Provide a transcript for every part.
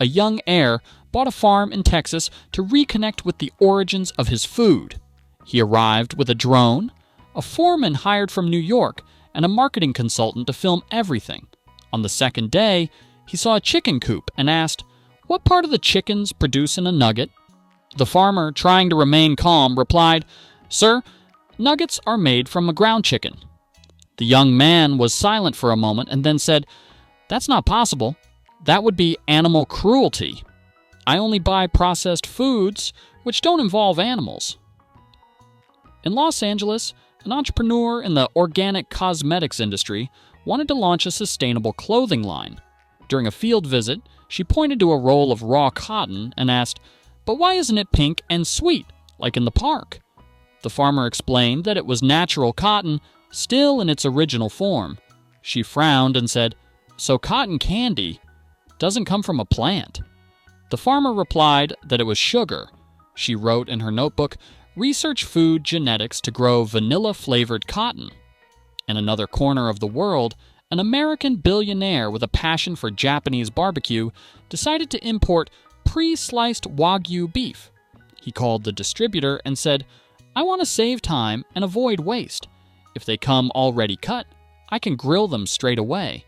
A young heir bought a farm in Texas to reconnect with the origins of his food. He arrived with a drone, a foreman hired from New York, and a marketing consultant to film everything. On the second day, he saw a chicken coop and asked, "What part of the chickens produce in a nugget?" The farmer, trying to remain calm, replied, "Sir, nuggets are made from a ground chicken." The young man was silent for a moment and then said, "That's not possible. That would be animal cruelty. I only buy processed foods which don't involve animals." In Los Angeles, an entrepreneur in the organic cosmetics industry wanted to launch a sustainable clothing line. During a field visit, she pointed to a roll of raw cotton and asked, "But why isn't it pink and sweet, like in the park?" The farmer explained that it was natural cotton, still in its original form. She frowned and said, "So cotton candy doesn't come from a plant?" The farmer replied that it was sugar. She wrote in her notebook, "Research food genetics to grow vanilla-flavored cotton." In another corner of the world, an American billionaire with a passion for Japanese barbecue decided to import pre-sliced Wagyu beef. He called the distributor and said, "I want to save time and avoid waste. If they come already cut, I can grill them straight away."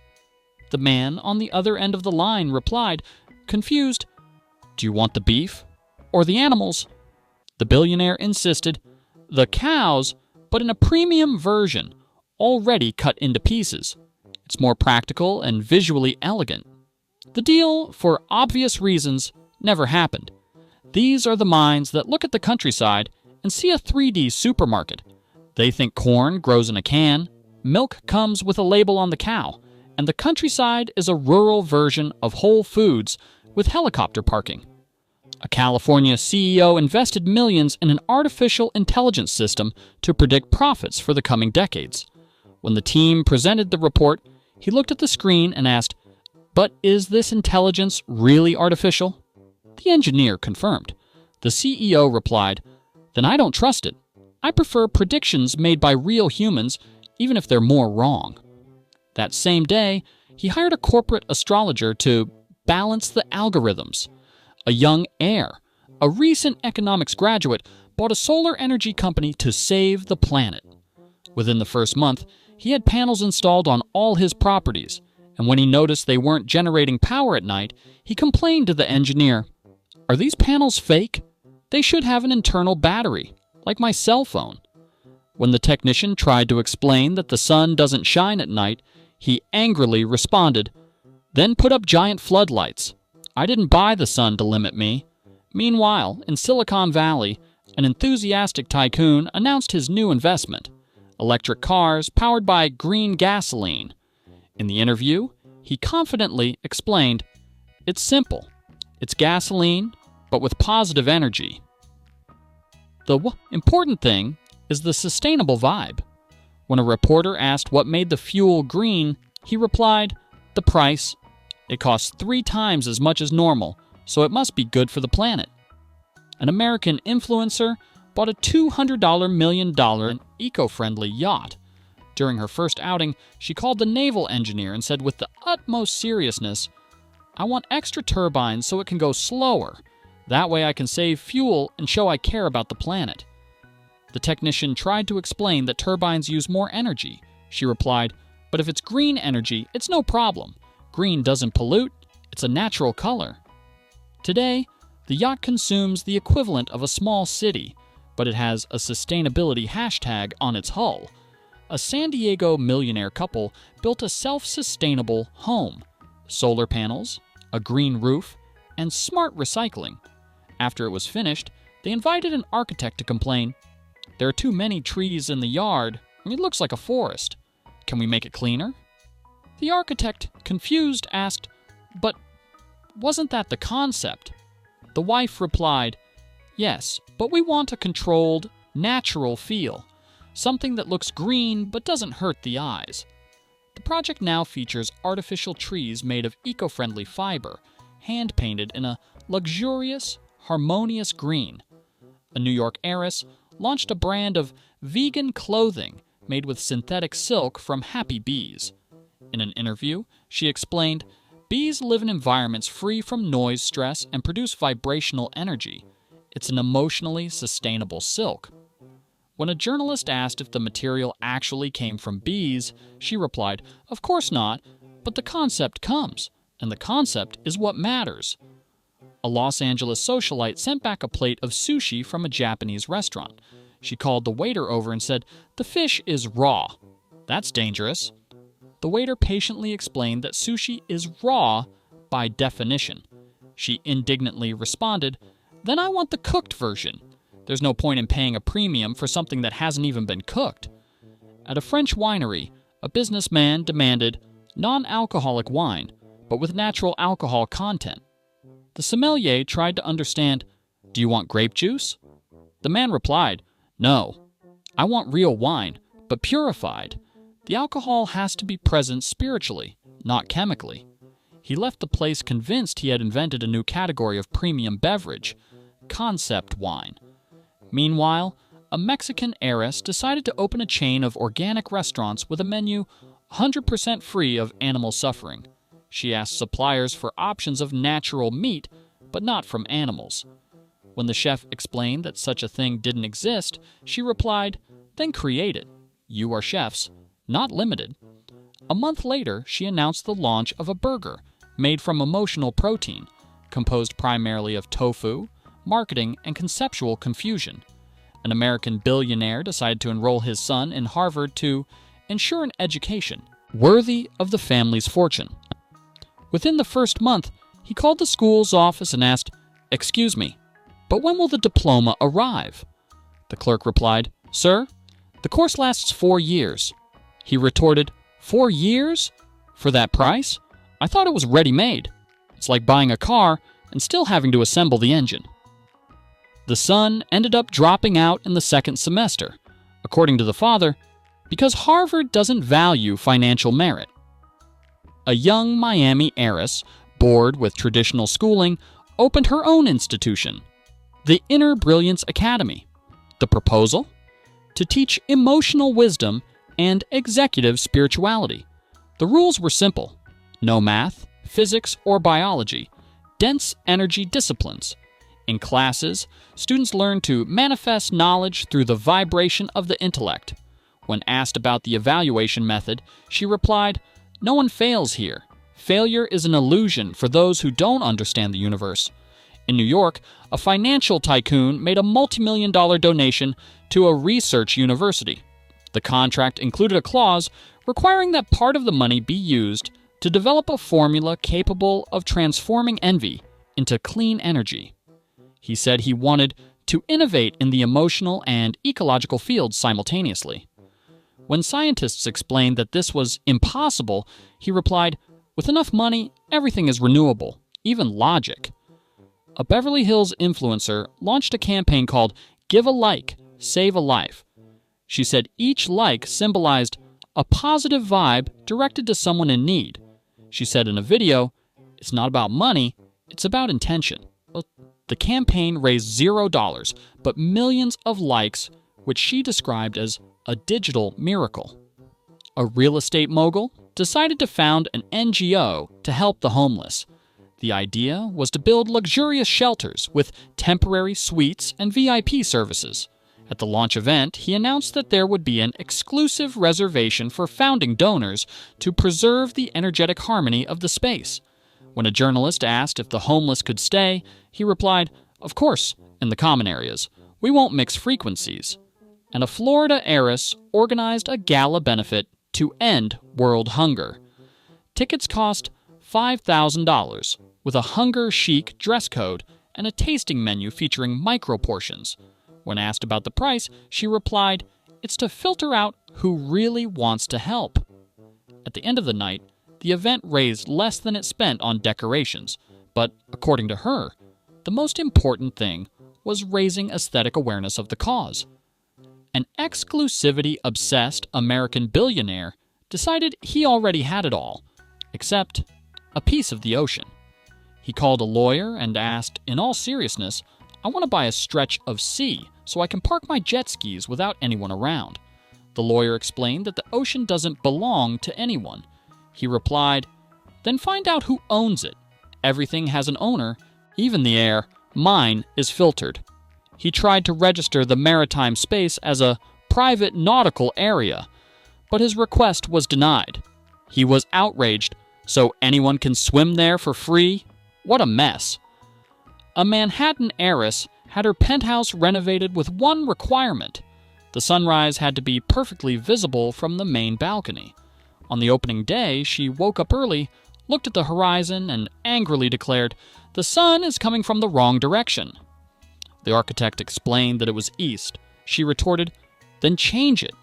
The man on the other end of the line replied, confused, "Do you want the beef or the animals?" The billionaire insisted, "The cows, but in a premium version, already cut into pieces. It's more practical and visually elegant." The deal, for obvious reasons, never happened. These are the minds that look at the countryside and see a 3D supermarket. They think corn grows in a can, milk comes with a label on the cow, and the countryside is a rural version of Whole Foods with helicopter parking. A California CEO invested millions in an artificial intelligence system to predict profits for the coming decades. When the team presented the report, he looked at the screen and asked, "But is this intelligence really artificial?" The engineer confirmed. The CEO replied, "Then I don't trust it. I prefer predictions made by real humans, even if they're more wrong." That same day, he hired a corporate astrologer to balance the algorithms. A young heir, a recent economics graduate, bought a solar energy company to save the planet. Within the first month, he had panels installed on all his properties, and when he noticed they weren't generating power at night, he complained to the engineer, "Are these panels fake? They should have an internal battery, like my cell phone." When the technician tried to explain that the sun doesn't shine at night, he angrily responded, "Then put up giant floodlights. I didn't buy the sun to limit me." Meanwhile, in Silicon Valley, an enthusiastic tycoon announced his new investment, electric cars powered by green gasoline. In the interview, he confidently explained, "It's simple. It's gasoline, but with positive energy." The important thing is the sustainable vibe. When a reporter asked what made the fuel green, he replied, "The price. It costs 3 times as much as normal, so it must be good for the planet." An American influencer bought a $200 million eco-friendly yacht. During her first outing, she called the naval engineer and said with the utmost seriousness, "I want extra turbines so it can go slower. That way I can save fuel and show I care about the planet." The technician tried to explain that turbines use more energy. She replied, "But if it's green energy, it's no problem. Green doesn't pollute. It's a natural color." Today, the yacht consumes the equivalent of a small city, but it has a sustainability hashtag on its hull. A San Diego millionaire couple built a self-sustainable home, solar panels, a green roof, and smart recycling. After it was finished, they invited an architect to complain, "There are too many trees in the yard. It looks like a forest. Can we make it cleaner?" The architect, confused, asked, "But wasn't that the concept?" The wife replied, "Yes, but we want a controlled, natural feel. Something that looks green but doesn't hurt the eyes." The project now features artificial trees made of eco-friendly fiber, hand-painted in a luxurious, harmonious green. A New York heiress launched a brand of vegan clothing made with synthetic silk from happy bees. In an interview, she explained, Bees live in environments free from noise, stress, and produce vibrational energy. It's an emotionally sustainable silk. When a journalist asked if the material actually came from bees, she replied, "Of course not, but the concept comes, and the concept is what matters." A Los Angeles socialite sent back a plate of sushi from a Japanese restaurant. She called the waiter over and said, "The fish is raw." "That's dangerous." The waiter patiently explained that sushi is raw by definition. She indignantly responded, "Then I want the cooked version. There's no point in paying a premium for something that hasn't even been cooked." At a French winery, a businessman demanded non-alcoholic wine, but with natural alcohol content. The sommelier tried to understand, "Do you want grape juice?" The man replied, "No, I want real wine, but purified. The alcohol has to be present spiritually, not chemically." He left the place convinced he had invented a new category of premium beverage, concept wine. Meanwhile, a Mexican heiress decided to open a chain of organic restaurants with a menu 100% free of animal suffering. She asked suppliers for options of natural meat, but not from animals. When the chef explained that such a thing didn't exist, she replied, "Then create it. You are chefs, not limited." A month later, she announced the launch of a burger made from emotional protein, composed primarily of tofu, marketing, and conceptual confusion. An American billionaire decided to enroll his son in Harvard to ensure an education worthy of the family's fortune. Within the first month, he called the school's office and asked, "Excuse me, but when will the diploma arrive?" The clerk replied, "Sir, the course lasts 4 years." He retorted, "4 years? For that price? I thought it was ready-made. It's like buying a car and still having to assemble the engine." The son ended up dropping out in the second semester, according to the father, because Harvard doesn't value financial merit. A young Miami heiress, bored with traditional schooling, opened her own institution, the Inner Brilliance Academy. The proposal? To teach emotional wisdom and executive spirituality. The rules were simple: no math, physics, or biology, dense energy disciplines. In classes, students learn to manifest knowledge through the vibration of the intellect. When asked about the evaluation method, she replied, "No one fails here. Failure is an illusion for those who don't understand the universe." In New York, a financial tycoon made a multi-million-dollar donation to a research university. The contract included a clause requiring that part of the money be used to develop a formula capable of transforming envy into clean energy. He said he wanted to innovate in the emotional and ecological fields simultaneously. When scientists explained that this was impossible, he replied, "With enough money, everything is renewable, even logic." A Beverly Hills influencer launched a campaign called "Give a Like, Save a Life." She said each like symbolized a positive vibe directed to someone in need. She said in a video, "It's not about money, it's about intention." Well, the campaign raised $0, but millions of likes, which she described as a digital miracle. A real estate mogul decided to found an NGO to help the homeless. The idea was to build luxurious shelters with temporary suites and VIP services. At the launch event, he announced that there would be an exclusive reservation for founding donors to preserve the energetic harmony of the space. When a journalist asked if the homeless could stay, he replied, "Of course, in the common areas. We won't mix frequencies." And a Florida heiress organized a gala benefit to end world hunger. Tickets cost $5,000, with a hunger chic dress code and a tasting menu featuring micro portions. When asked about the price, she replied, "It's to filter out who really wants to help." At the end of the night, the event raised less than it spent on decorations, but according to her, the most important thing was raising aesthetic awareness of the cause. An exclusivity-obsessed American billionaire decided he already had it all, except a piece of the ocean. He called a lawyer and asked, in all seriousness, "I want to buy a stretch of sea so I can park my jet skis without anyone around." The lawyer explained that the ocean doesn't belong to anyone. He replied, Then find out who owns it. Everything has an owner, even the air. Mine is filtered. He tried to register the maritime space as a private nautical area, but his request was denied. He was outraged. So anyone can swim there for free? What a mess. A Manhattan heiress had her penthouse renovated with one requirement. The sunrise had to be perfectly visible from the main balcony. On the opening day, she woke up early, looked at the horizon, and angrily declared, "The sun is coming from the wrong direction." The architect explained that it was east. She retorted, "Then change it.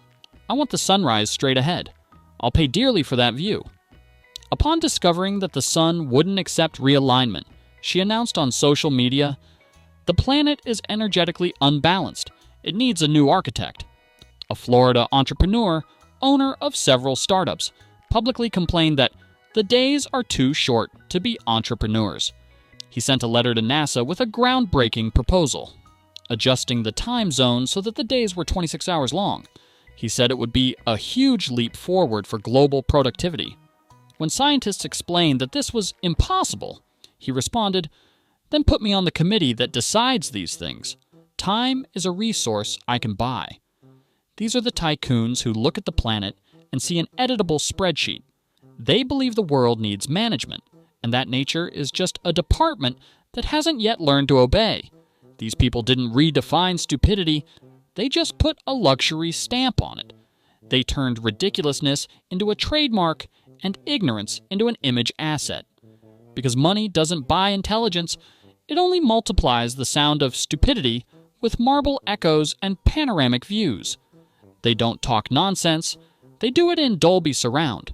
I want the sunrise straight ahead. I'll pay dearly for that view." Upon discovering that the sun wouldn't accept realignment, she announced on social media, "The planet is energetically unbalanced. It needs a new architect." A Florida entrepreneur, owner of several startups, publicly complained that the days are too short to be entrepreneurs. He sent a letter to NASA with a groundbreaking proposal, adjusting the time zone so that the days were 26 hours long. He said it would be a huge leap forward for global productivity. When scientists explained that this was impossible, he responded, "Then put me on the committee that decides these things. Time is a resource I can buy." These are the tycoons who look at the planet and see an editable spreadsheet. They believe the world needs management, and that nature is just a department that hasn't yet learned to obey. These people didn't redefine stupidity, they just put a luxury stamp on it. They turned ridiculousness into a trademark and ignorance into an image asset. Because money doesn't buy intelligence, it only multiplies the sound of stupidity with marble echoes and panoramic views. They don't talk nonsense, they do it in Dolby Surround.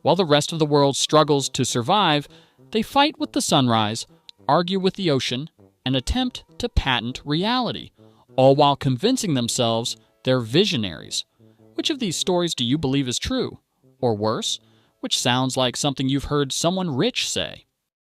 While the rest of the world struggles to survive, they fight with the sunrise, argue with the ocean, and attempt to patent reality, all while convincing themselves they're visionaries. Which of these stories do you believe is true? Or worse, which sounds like something you've heard someone rich say?